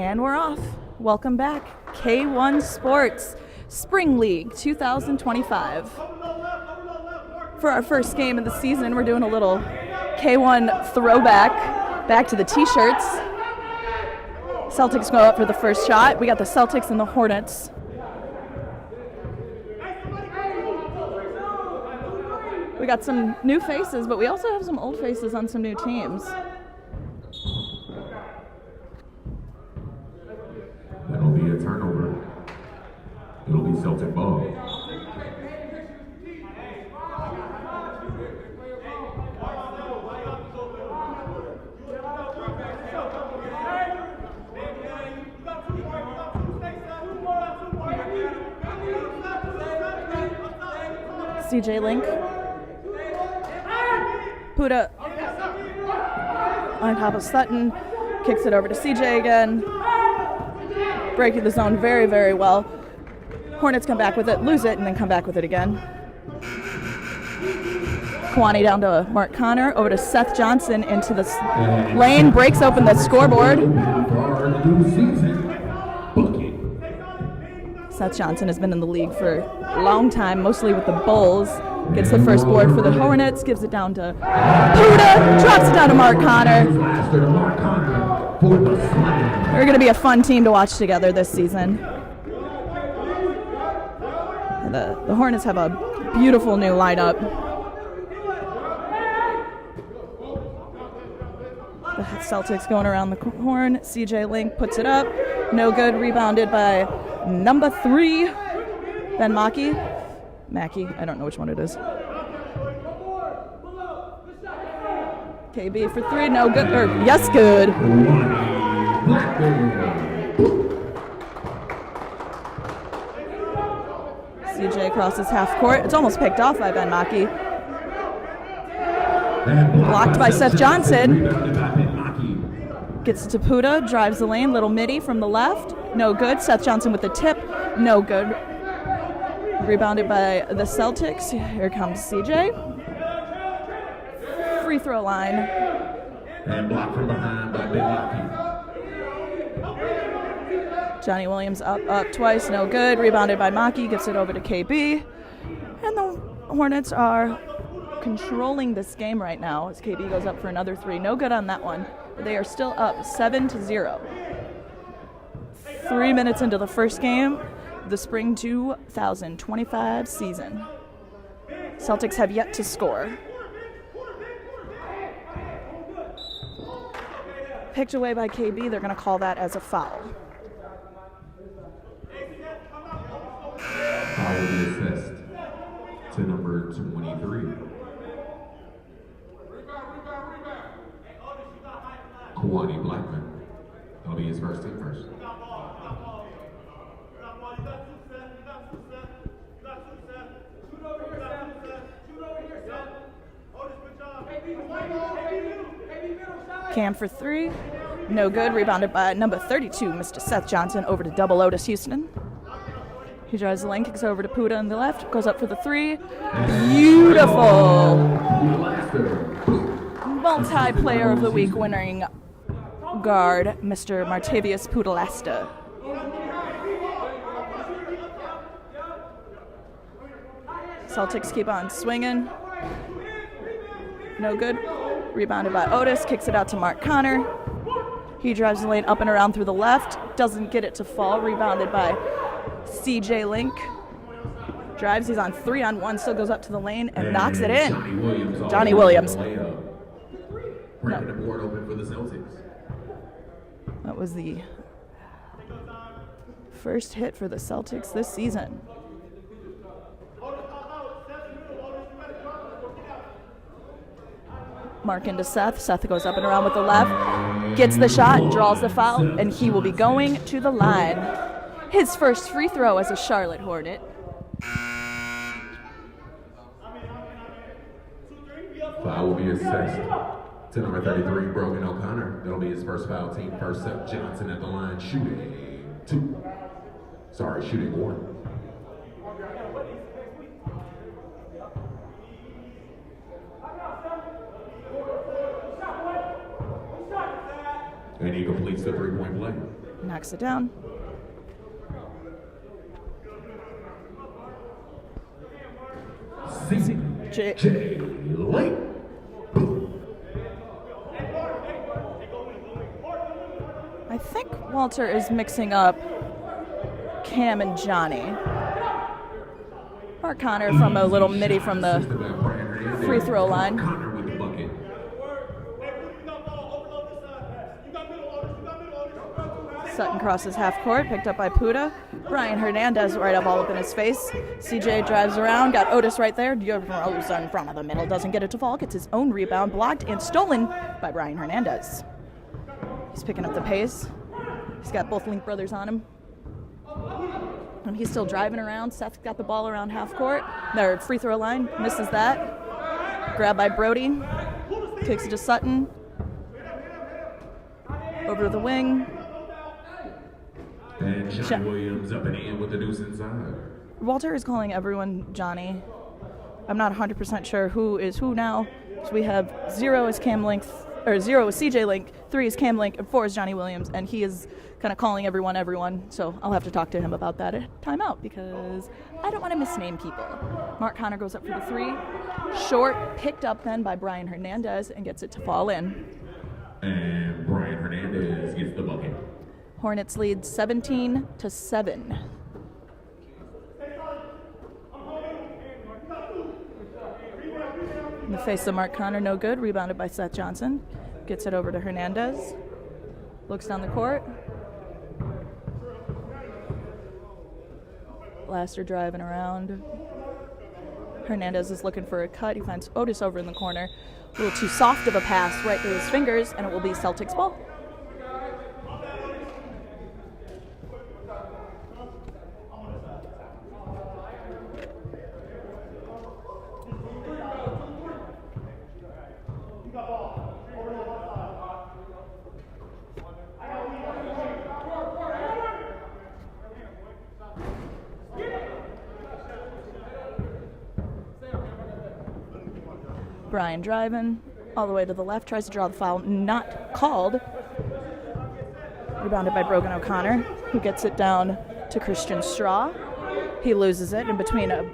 And we're off. Welcome back. K1 Sports Spring League 2025. For our first game of the season, we're doing a little K1 throwback back to the t-shirts. Celtics go up for the first shot. We got the Celtics and the Hornets. We got some new faces, but we also have some old faces on some new teams. That'll be a turnover. It'll be Celtic ball. CJ Link. Puda on top of Sutton. Kicks it over to CJ again. Breaking the zone very, very well. Hornets come back with it, lose it, and then come back with it again. Kwani down to Mark Connor, over to Seth Johnson into the lane, breaks open the scoreboard. Seth Johnson has been in the league for a long time, mostly with the Bulls. Gets the first board for the Hornets, gives it down to Puda, drops it down to Mark Connor. They're going to be a fun team to watch together this season. The Hornets have a beautiful new lineup. The Celtics going around the horn. CJ Link puts it up. No good. Rebounded by number 3, Ben Mackey. I don't know which one it is. KB for 3. No good. Yes, good. CJ crosses half court. It's almost picked off by Ben Mackey. Blocked by Seth Johnson. Gets to Puda, drives the lane, little midi from the left. No good. Seth Johnson with the tip. No good. Rebounded by the Celtics. Here comes CJ. Free throw line. And blocked from behind by Ben Mackey. Johnny Williams up twice, no good. Rebounded by Mackey, gets it over to KB. And the Hornets are controlling this game right now as KB goes up for another 3. No good on that one. But they are still up 7-0. 3 minutes into the first game, the spring 2025 season. Celtics have yet to score. Picked away by KB, they're going to call that as a foul. Foul will be assessed to number 23. Kwani Blackman. That'll be his first team first. Cam for 3. No good. Rebounded by number 32, Mr. Seth Johnson, over to double Otis Houston. He drives the lane, kicks over to Puda on the left, goes up for the 3. Beautiful. Multi-player of the week winning guard, Mr. Martavius Pudalasta. Celtics keep on swinging. No good. Rebounded by Otis, kicks it out to Mark Connor. He drives the lane up and around through the left, doesn't get it to fall. Rebounded by CJ Link. Drives, he's on 3-on-1, still goes up to the lane and knocks it in. Johnny Williams. Breaking the board open for the Celtics. That was the first hit for the Celtics this season. Mark into Seth. Seth goes up and around with the left, gets the shot, draws the foul, and he will be going to the line. His first free throw as a Charlotte Hornet. Foul will be assessed to number 33, Brogan O'Connor. That'll be his first foul, team first. Seth Johnson at the line, shooting 1. And he completes the three-point play. Knocks it down. CJ Lake. I think Walter is mixing up Cam and Johnny. Mark Connor from a little midi from the free throw line. Sutton crosses half court, picked up by Puda. Brian Hernandez right up all up in his face. CJ drives around, got Otis right there. Rosa in front of the middle, doesn't get it to fall, gets his own rebound, blocked and stolen by Brian Hernandez. He's picking up the pace. He's got both Link brothers on him. And he's still driving around. Seth got the ball around half court. Their free throw line, misses that. Grabbed by Brody. Kicks it to Sutton. Over to the wing. And Johnny Williams up and in with the deuce inside. Walter is calling everyone Johnny. I'm not 100% sure who is who now. So we have 0 is Cam Link, or 0 is CJ Link, 3 is Cam Link, and 4 is Johnny Williams, and he is kind of calling everyone. So I'll have to talk to him about that at timeout because I don't want to misname people. Mark Connor goes up for the 3. Short, picked up then by Brian Hernandez and gets it to fall in. And Brian Hernandez gets the bucket. Hornets lead 17-7. In the face of Mark Connor, no good. Rebounded by Seth Johnson. Gets it over to Hernandez. Looks down the court. Laster driving around. Hernandez is looking for a cut. He finds Otis over in the corner. A little too soft of a pass right through his fingers, and it will be Celtics ball. Brian driving all the way to the left, tries to draw the foul, not called. Rebounded by Brogan O'Connor, who gets it down to Christian Straw. He loses it in between a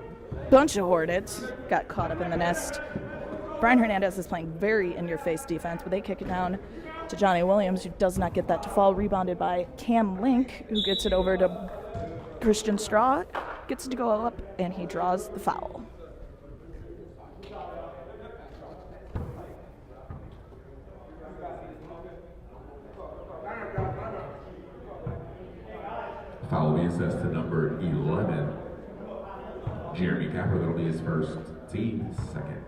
bunch of Hornets, got caught up in the nest. Brian Hernandez is playing very in-your-face defense, but they kick it down to Johnny Williams, who does not get that to fall. Rebounded by Cam Link, who gets it over to Christian Straw, gets it to go up, and he draws the foul. Foul will be assessed to number 11. Jeremy Capper, that'll be his first, team second.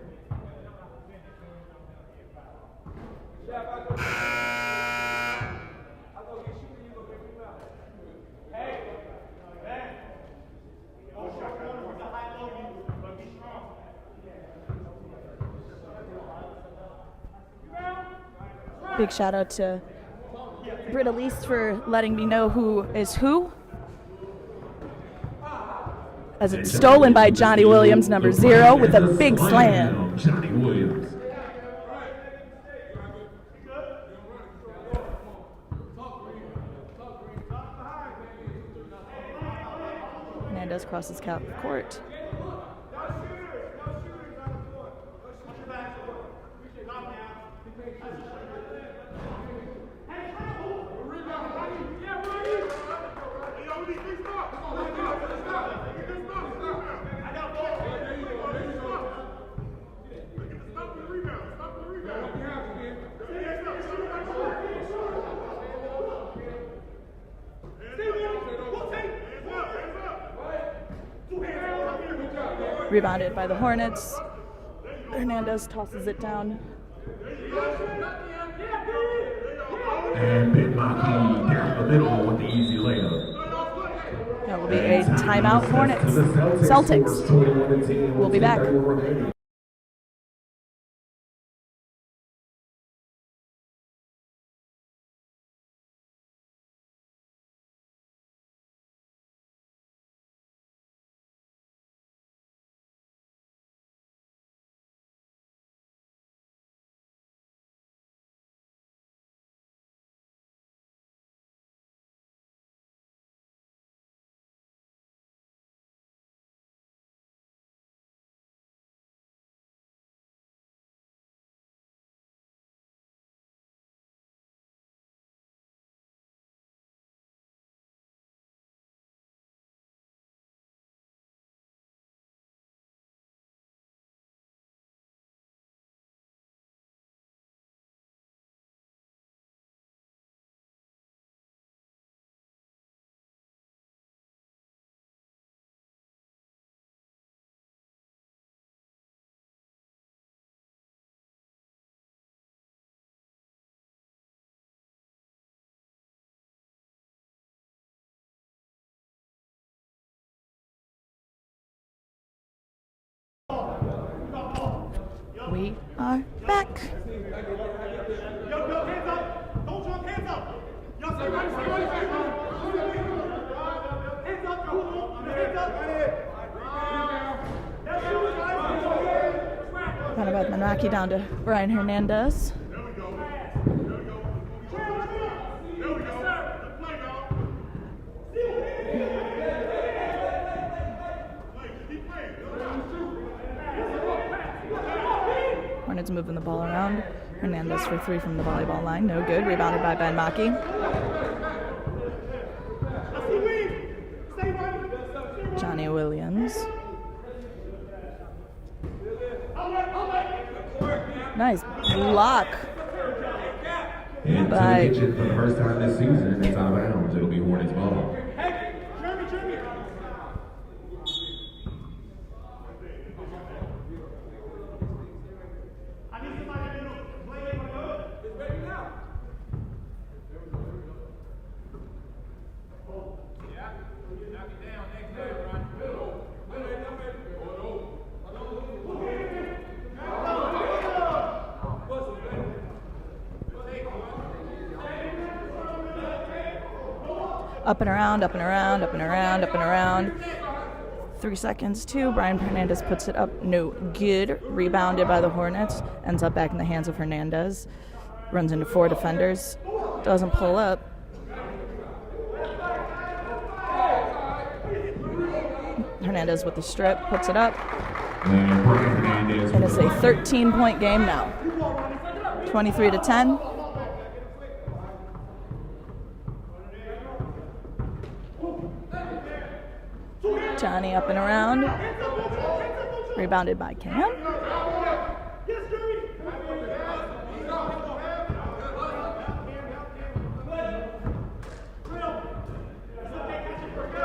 Big shout out to Britt Elise for letting me know who is who. As it's stolen by Johnny Williams, number 0, with a big slam. Johnny Williams. Hernandez crosses court. Rebounded by the Hornets. Hernandez tosses it down. And Pitmaki down the middle with the easy layup. That will be a timeout, Hornets. Celtics. We'll be back. We are back. About Manaki down to Brian Hernandez. Hornets moving the ball around. Hernandez for 3 from the volleyball line. No good. Rebounded by Ben Maki. Johnny Williams. Nice block. And to the kitchen for the first time this season, it's out of bounds. It'll be Hornets ball. Up and around, up and around, up and around, up and around. 3 seconds, 2. Brian Hernandez puts it up. No good. Rebounded by the Hornets. Ends up back in the hands of Hernandez. Runs into 4 defenders. Doesn't pull up. Hernandez with the strip. Puts it up. And it's a 13-point game now. 23-10. Johnny up and around. Rebounded by Cam.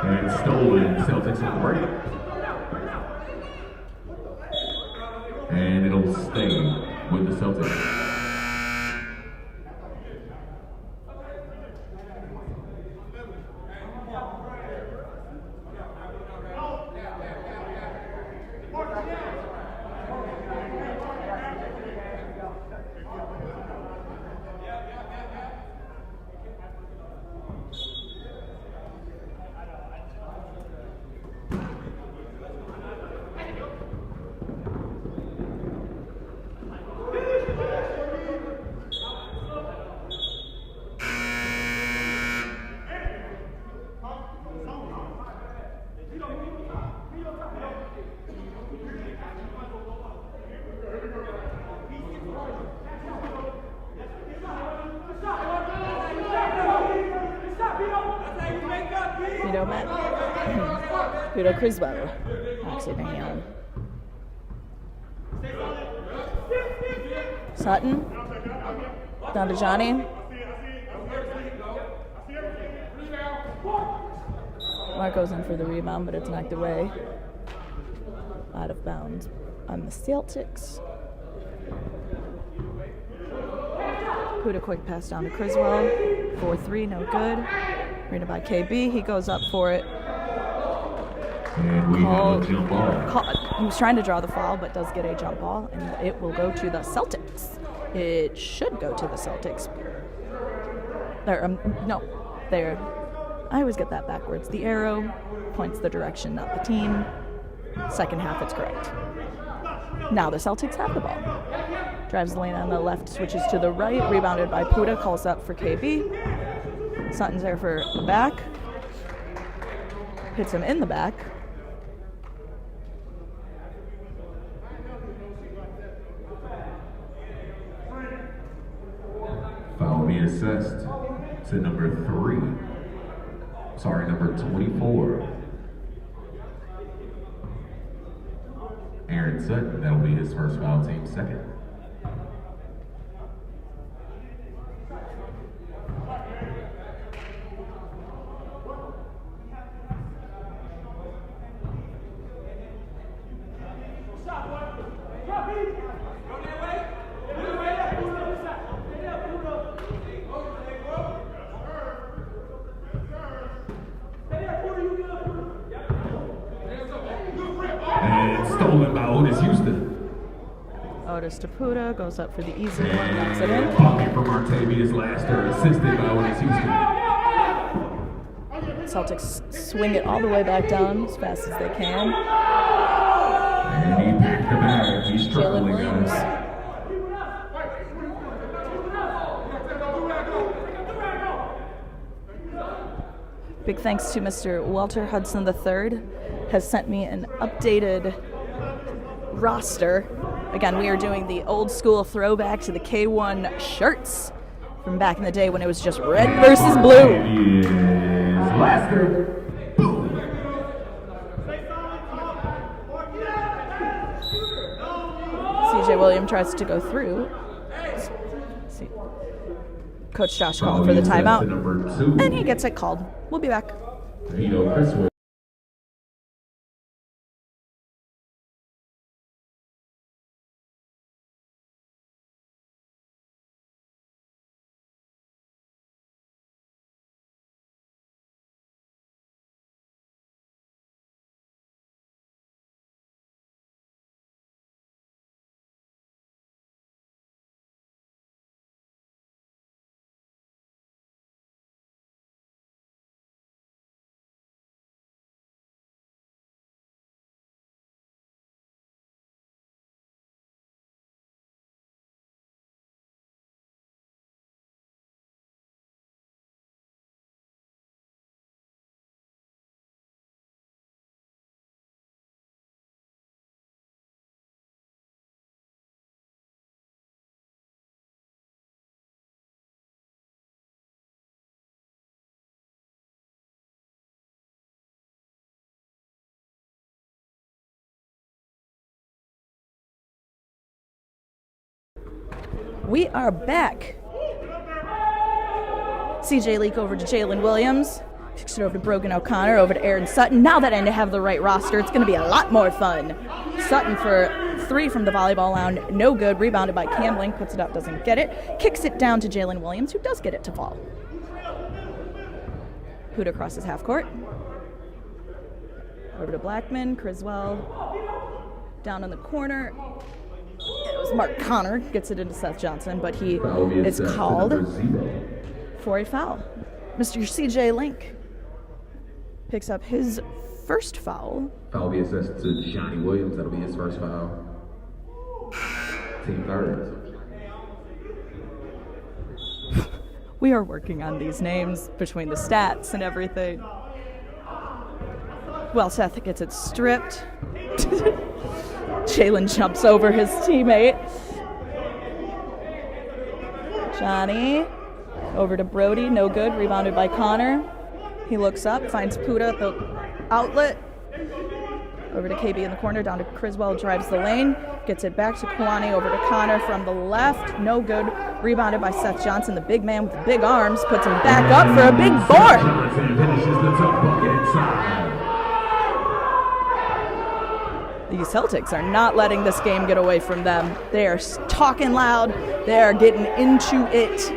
And stolen. Celtics at the break. And it'll stay with the Celtics. Udo Criswell. Actually, Van. Sutton. Down to Johnny. Marco's in for the rebound, but it's knocked away. Out of bounds on the Celtics. Huda quick pass down to Criswell. 4-3, no good. Readed by KB. He goes up for it. And we have a jump ball. He was trying to draw the foul, but does get a jump ball, and it will go to the Celtics. It should go to the Celtics. There. I always get that backwards. The arrow points the direction, not the team. Second half, it's correct. Now the Celtics have the ball. Drives the lane on the left, switches to the right. Rebounded by Puda, calls up for KB. Sutton's there for the back. Hits him in the back. Foul being assessed to number 24. Aaron Sutton, that'll be his first foul, team second. service to Puda, goes up for the easy one, knocks it in. Calling from Artavius Laster, assisted by Hornets Houston. Celtics swing it all the way back down as fast as they can. And he packed the bag. He's Jalen struggling, Williams. guys. Big thanks to Mr. Walter Hudson III, has sent me an updated roster. Again, we are doing the old school throwback to the K1 shirts from back in the day when it was just red versus blue. It is Laster. CJ Williams tries to go through. See. Coach Josh calling for the timeout, and he gets it called. We'll be back. Chris We are back. CJ leak over to Jalen Williams. Kicks it over to Brogan O'Connor, over to Aaron Sutton. Now that I have the right roster, it's going to be a lot more fun. Sutton for 3 from the volleyball line. No good. Rebounded by Camling. Puts it up, doesn't get it. Kicks it down to Jalen Williams, who does get it to fall. Huda crosses half court. Over to Blackman. Criswell down in the corner. It was Mark Connor, gets it into Seth Johnson, but he is called for a foul. Mr. CJ Link picks up his first foul. Foul will be assessed to Johnny Williams. That'll be his first foul. Team third. We are working on these names between the stats and everything. Well, Seth gets it stripped. Jalen jumps over his teammate. Johnny over to Brody, no good, rebounded by Connor. He looks up, finds Puda at the outlet. Over to KB in the corner, down to Criswell, drives the lane, gets it back to Kwani, over to Connor from the left, no good, rebounded by Seth Johnson, the big man with the big arms, puts him back up for a big board. Johnson finishes the tough bucket inside. The Celtics are not letting this game get away from them. They are talking loud. They are getting into it.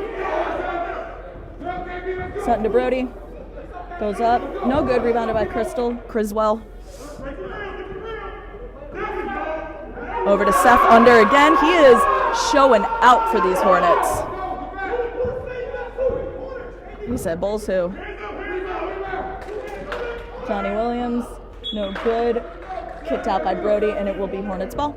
Sutton to Brody. Goes up. No good. Rebounded by Criswell. Over to Seth under again. He is showing out for these Hornets. He said, Bulls who? Johnny Williams. No good. Kicked out by Brody, and it will be Hornets ball.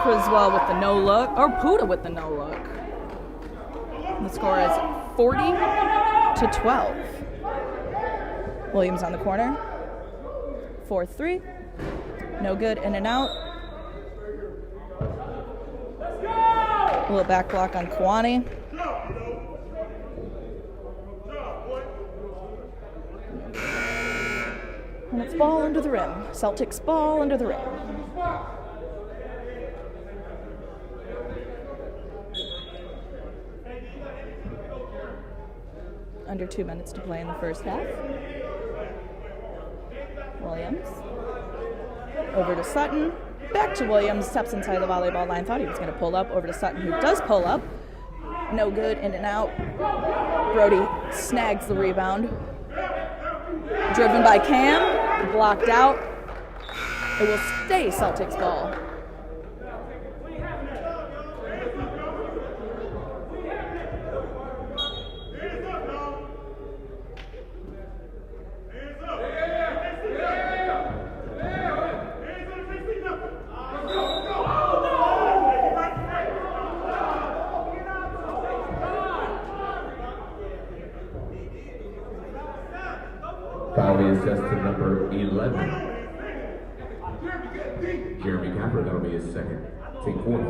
Criswell with the no look, or Puda with the no look. The score is 40-12. Williams on the corner. 4-3. No good, in and out. A little back block on Kwani. And it's ball under the rim. Celtics ball under the rim. Under 2 minutes to play in the first half. Williams. Over to Sutton. Back to Williams, steps inside the volleyball line. Thought he was going to pull up. Over to Sutton, who does pull up. no good, in and out. Brody snags the rebound. Driven by Cam, blocked out. It will stay Celtics ball. Foul is assessed to number 11. Jeremy Capper, that'll be his second. Team fourth.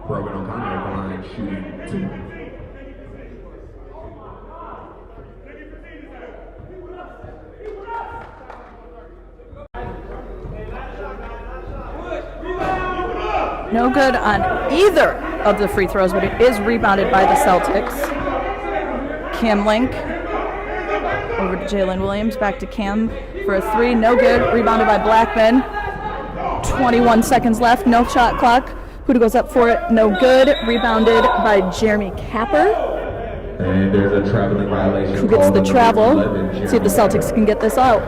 Brogan O'Connor at the line shooting 2. No good on either of the free throws, but it is rebounded by the Celtics. Cam Link over to Jalen Williams, back to Cam for a 3, no good, rebounded by Blackman. 21 seconds left, no shot clock. Huda goes up for it, no good, rebounded by Jeremy Capper. And there's a traveling violation. Who gets the travel? See if the Celtics can get this out.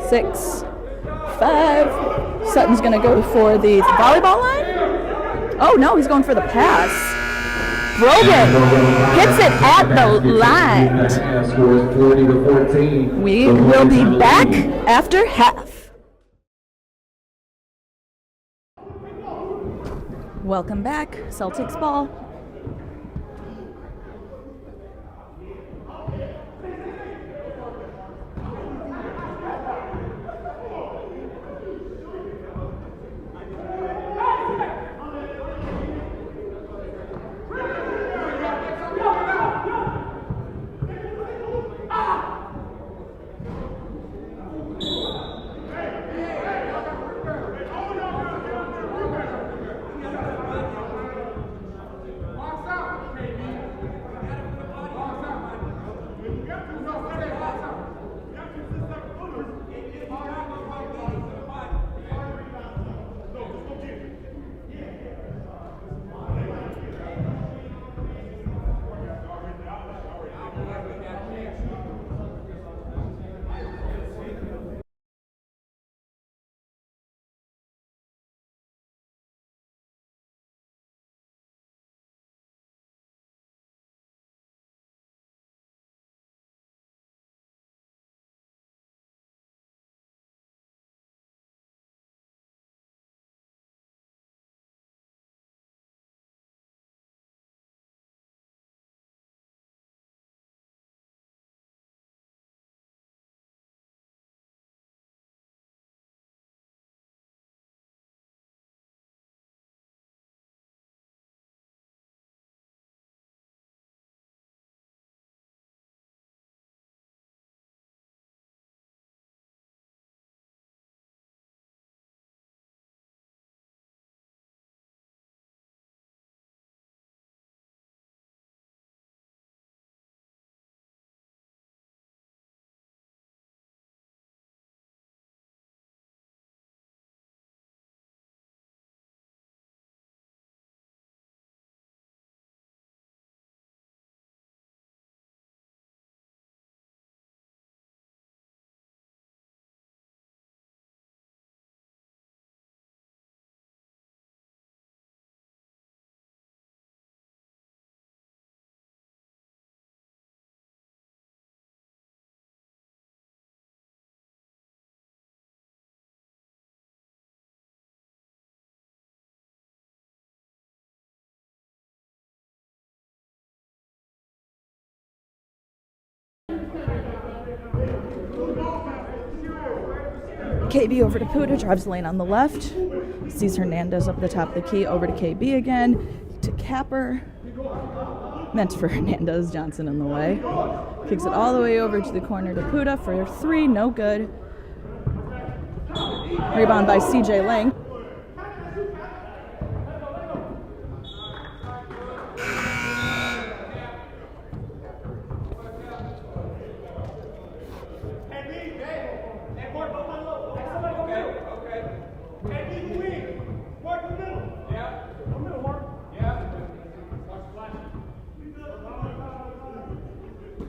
6, 5. Sutton's going to go for the volleyball line. Oh, no, he's going for the pass. Brogan hits it at the line. Scores 40-14. We will be back after half. Welcome back, Celtics ball. KB over to Puda, drives the lane on the left. Sees Hernandez up at the top of the key, over to KB again, to Capper. Meant for Hernandez, Johnson in the way. Kicks it all the way over to the corner to Puda for 3, no good. Rebound by CJ Lang.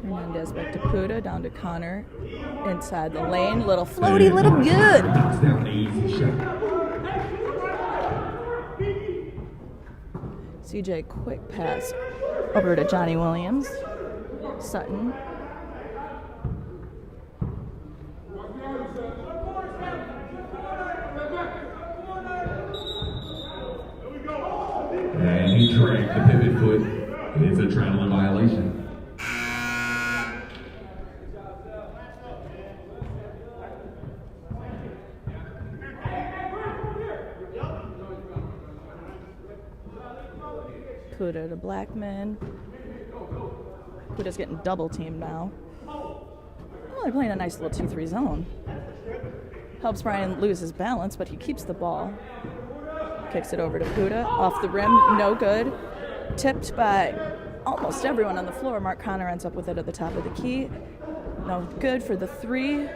Hernandez back to Puda, down to Connor. Inside the lane, little floaty, little good. Knocks down the easy shot. CJ, quick pass over to Johnny Williams. Sutton. And he dragged the pivot foot. It's a traveling violation. Puda to Blackman. Puda's getting double teamed now. Oh, they're playing a nice little 2-3 zone. Helps Ryan lose his balance, but he keeps the ball. Kicks it over to Puda. Off the rim, no good. Tipped by almost everyone on the floor. Mark Connor ends up with it at the top of the key. No good for the 3.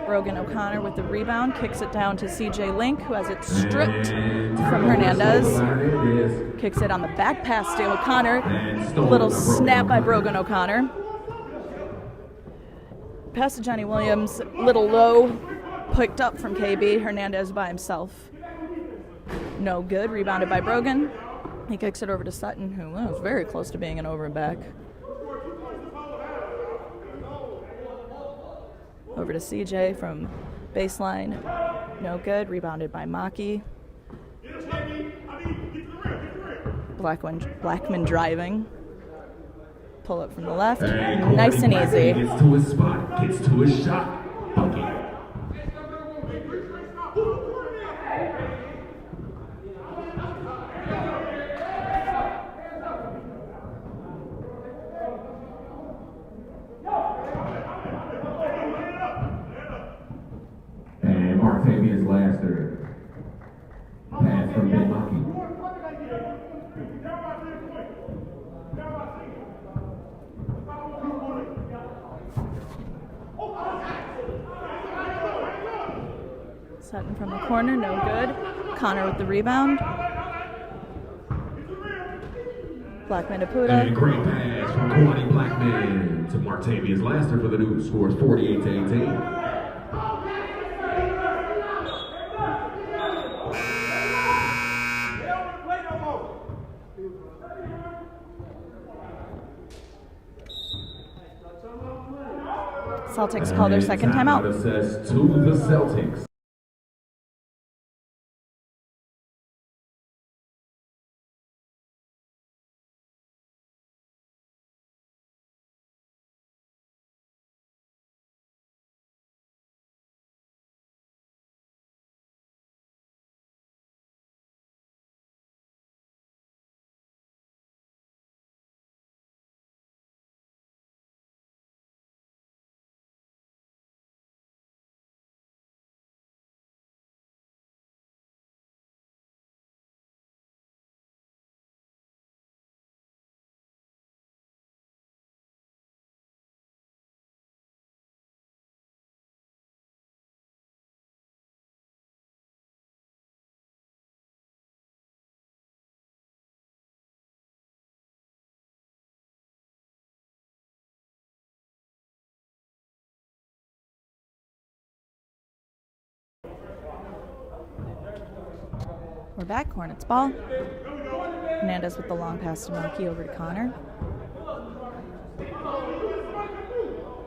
Brogan O'Connor with the rebound. Kicks it down to CJ Link, who has it stripped from Hernandez. Kicks it on the back pass to O'Connor. Little snap by Brogan O'Connor. Pass to Johnny Williams. Little low. Picked up from KB. Hernandez by himself. No good. Rebounded by Brogan. He kicks it over to Sutton, who was very close to being an over and back. Over to CJ from baseline. No good. Rebounded by Maki. Blackman driving. Pull up from the left. Nice and easy. Gets to his spot. Gets to his shot. Bucket. Martavius Laster. Pass from Ben Maki. Sutton from the corner, no good. Connor with the rebound. Blackman to Puda. And great pass from Kwani Blackman to Martavius Laster for the News. Scores 48-18. Celtics call their second timeout. Assessed to the Celtics. We're back. Hornets ball. Hernandez with the long pass to Maki over to Connor.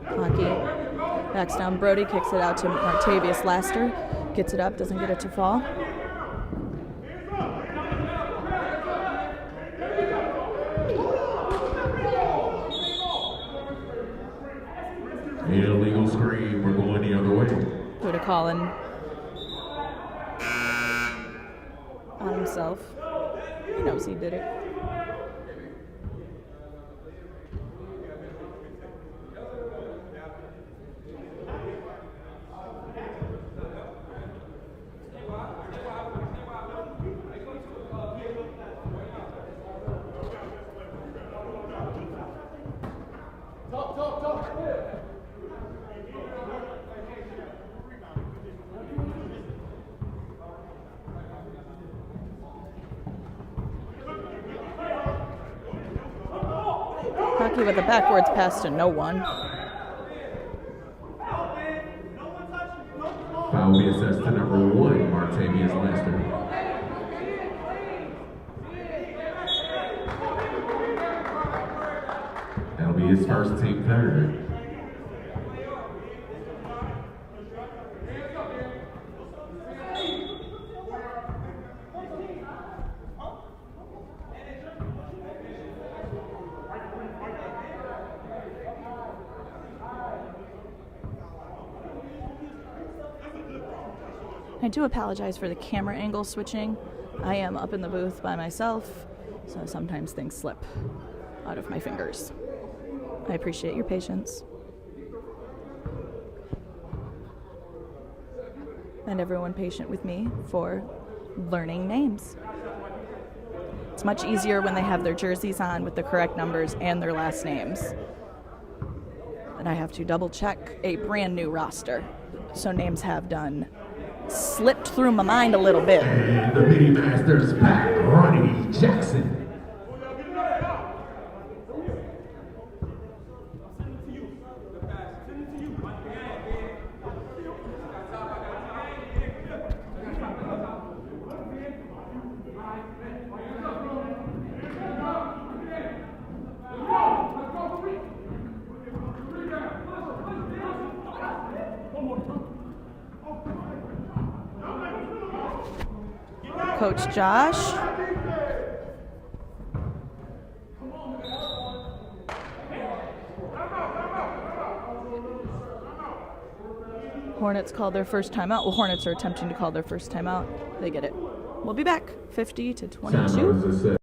Maki backs down Brody, kicks it out to Martavius Laster. Gets it up, doesn't get it to fall. Illegal screen. We're going the other way. Go to Colin. On himself. He knows he did it. Rocky with a backwards pass to no one. Foul will be assessed to number 1, Martavius Lester. That'll be his first, team third. I do apologize for the camera angle switching. I am up in the booth by myself, so sometimes things slip out of my fingers. I appreciate your patience. And everyone patient with me for learning names. It's much easier when they have their jerseys on with the correct numbers and their last names. And I have to double check a brand new roster. So names have slipped through my mind a little bit. And the Mini Masters back, Ronnie Jackson. Coach Josh. Hornets called their first timeout. Well, Hornets are attempting to call their first timeout. They get it. We'll be back. 50-22.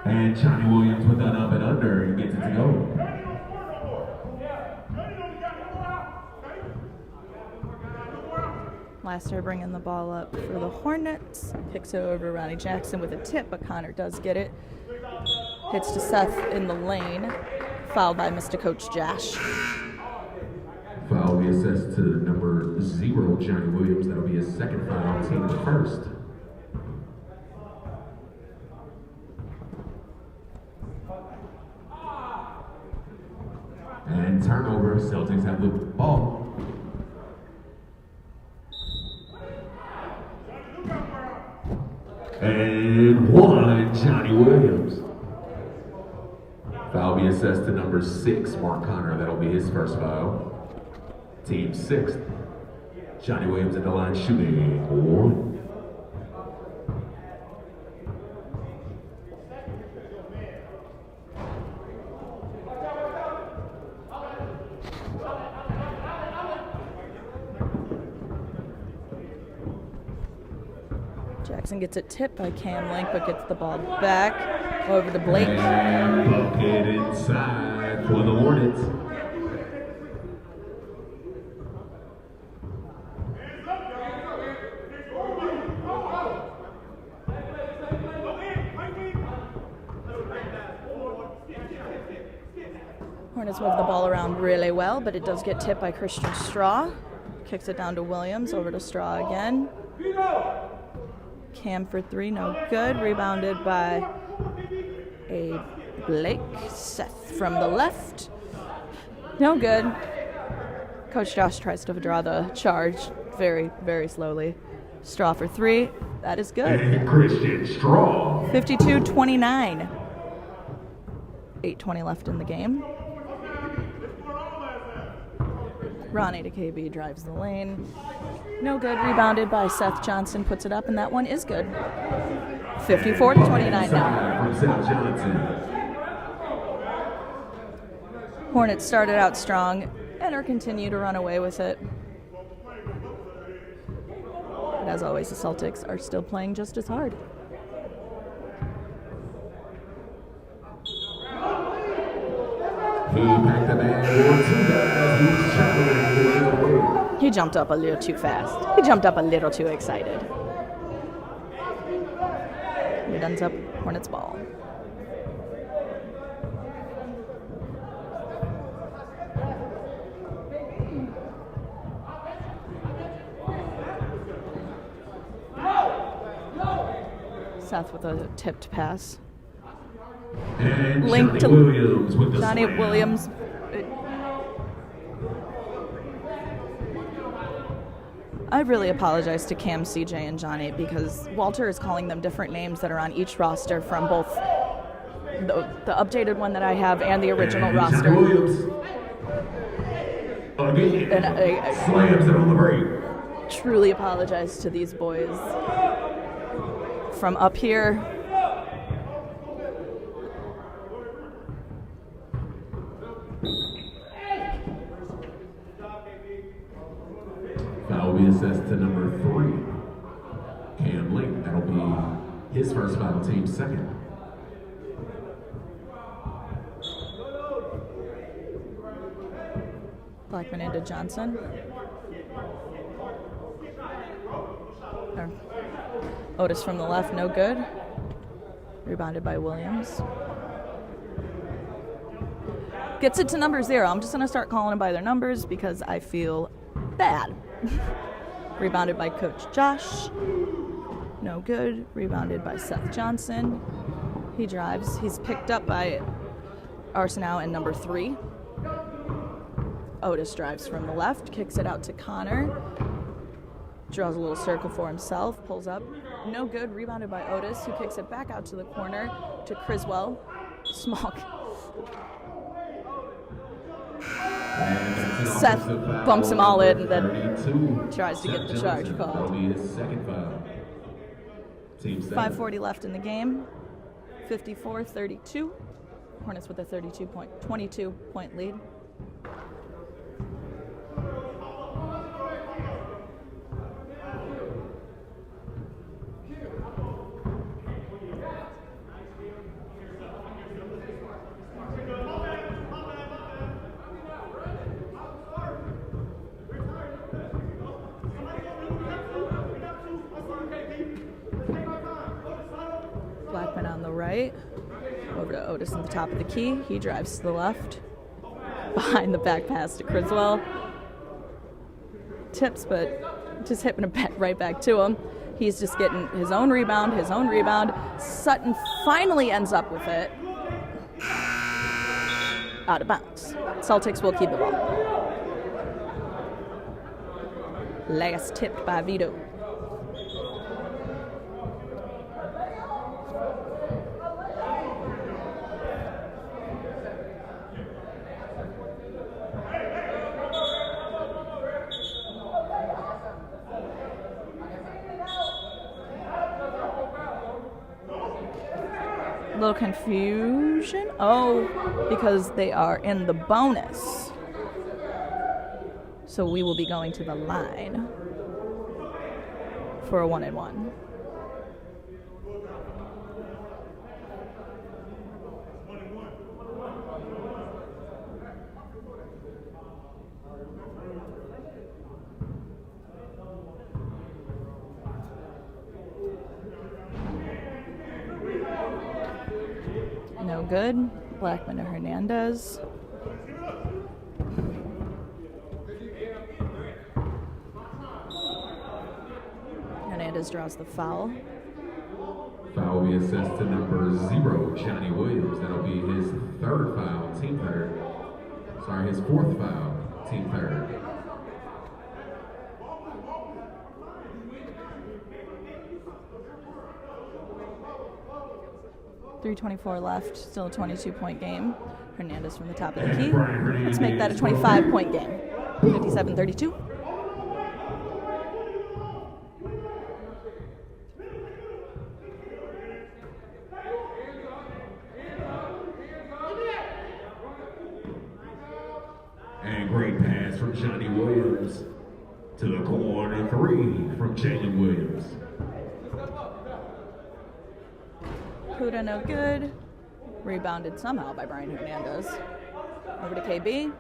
And Johnny Williams with that up and under. He gets it to go. Laster bringing the ball up for the Hornets. Picks it over to Ronnie Jackson with a tip, but Connor does get it. Hits to Seth in the lane. Fouled by Mr. Coach Josh. Foul will be assessed to number 0, Johnny Williams. That'll be his second foul, team first. And turnover, Celtics have the ball. And 1, Johnny Williams. Foul will be assessed to number 6, Mark Connor. That'll be his first foul. Team 6th. Johnny Williams at the line shooting 1. Jackson gets it tipped by Cam Link, but gets the ball back over to Blake. And bucket inside for the Hornets. Hornets move the ball around really well, but it does get tipped by Christian Straw. Kicks it down to Williams, over to Straw again. Cam for 3, no good. Rebounded by a Blake. Seth from the left. No good. Coach Josh tries to draw the charge very, very slowly. Straw for 3. That is good. And Christian Straw. 52-29. 8:20 left in the game. Ronnie to KB drives the lane. No good. Rebounded by Seth Johnson. Puts it up, and that one is good. 54-29 now. From Seth Johnson. Hornets started out strong and are continue to run away with it. But as always, the Celtics are still playing just as hard. He packed the bag for 2 guys who's traveling. He jumped up a little too fast. He jumped up a little too excited. It ends up Hornets ball. Seth with a tipped pass. And Link Johnny to Williams with the Johnny slam. Williams. I really apologize to Cam, CJ, and Johnny because Walter is calling them different names that are on each roster from both the updated one that I have and the original And roster. Johnny Williams. Again. And I Slams it on the break. truly apologize to these boys from up here. Foul will be assessed to number 3. Cam Link. That'll be his first foul, team's second. Blackman into Johnson. Otis from the left, no good. Rebounded by Williams. Gets it to number 0. I'm just going to start calling them by their numbers because I feel bad. Rebounded by Coach Josh. No good. Rebounded by Seth Johnson. He drives. He's picked up by Arsenault and number 3. Otis drives from the left, kicks it out to Connor. Draws a little circle for himself, pulls up. No good. Rebounded by Otis, who kicks it back out to the corner to Criswell. Small. Seth bumps him all in and then tries to get the charge called. That'll be his second foul. Team 7. 5:40 left in the game. 54-32. Hornets with a 22-point lead. Blackman on the right. Over to Otis at the top of the key. He drives to the left. Behind the back pass to Criswell. Tips, but just hitting it right back to him. He's just getting his own rebound. Sutton finally ends up with it. Out of bounds. Celtics will keep the ball. Last tipped by Vito. Little confusion. Oh, because they are in the bonus. So we will be going to the line for a 1-and-1. No good. Blackman to Hernandez. Hernandez draws the foul. Foul will be assessed to number 0, Johnny Williams. That'll be his third foul, team third. Sorry, his fourth foul. Team third. .324 left, still a 22-point game. Hernandez from the top of the key. Let's make that a 25-point game. 57-32. And great pass from Johnny Williams to the corner three from Jalen Williams. Puda no good. Rebounded somehow by Brian Hernandez. Over to KB.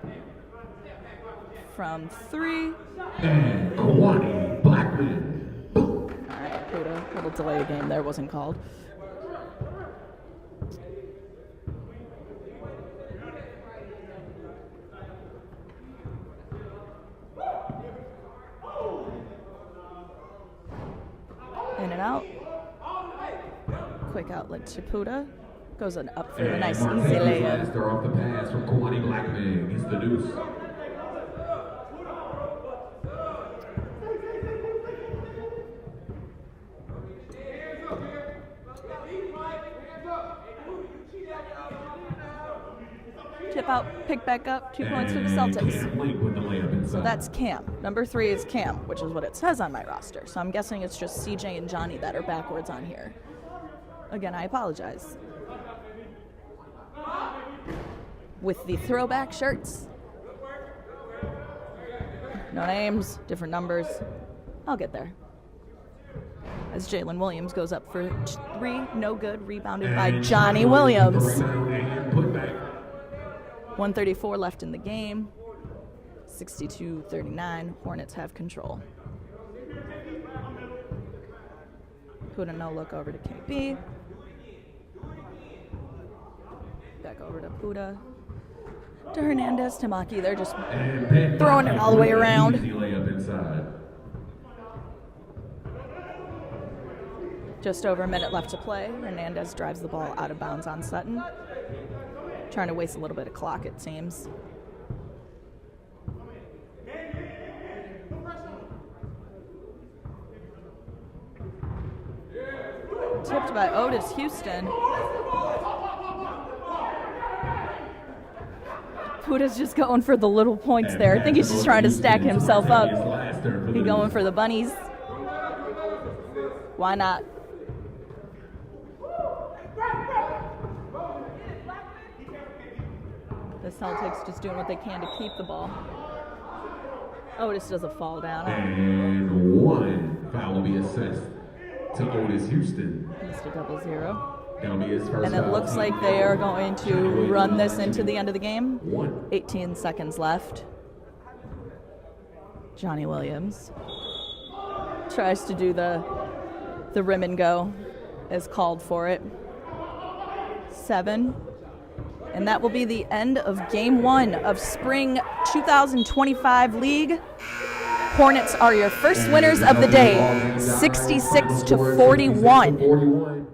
From three. And Kawani Blackman. All right, Puda. Little delay game there, wasn't called. In and out. Quick outlet to Puda. Goes up for the nice easy layup. They're off the pass from Kawani Blackman. Gets the deuce. Tip out, pick back up, 2 points for the Celtics. So that's Cam. Number 3 is Cam, which is what it says on my roster. So I'm guessing it's just CJ and Johnny that are backwards on here. Again, I apologize. With the throwback shirts. No names, different numbers. I'll get there. As Jalen Williams goes up for 3, no good, rebounded by Johnny Williams. 1:34 left in the game. 62-39, Hornets have control. Puda no look over to KB. Back over to Puda. To Hernandez, to Maki. They're just throwing it all the way around. Just over a minute left to play. Hernandez drives the ball out of bounds on Sutton. Trying to waste a little bit of clock, it seems. Tipped by Otis Houston. Puda's just going for the little points there. I think he's just trying to stack himself up. He's going for the bunnies. Why not? The Celtics just doing what they can to keep the ball. Otis does a fall down. And one foul will be assessed to Otis Houston. Missed a 0-0. That'll be his first And it foul. looks like they are going to run this into the end of the game. 18 seconds left. Johnny Williams tries to do the rim and go as called for it. 7. And that will be the end of Game 1 of Spring 2025 League. Hornets are your first winners of the day, 66-41.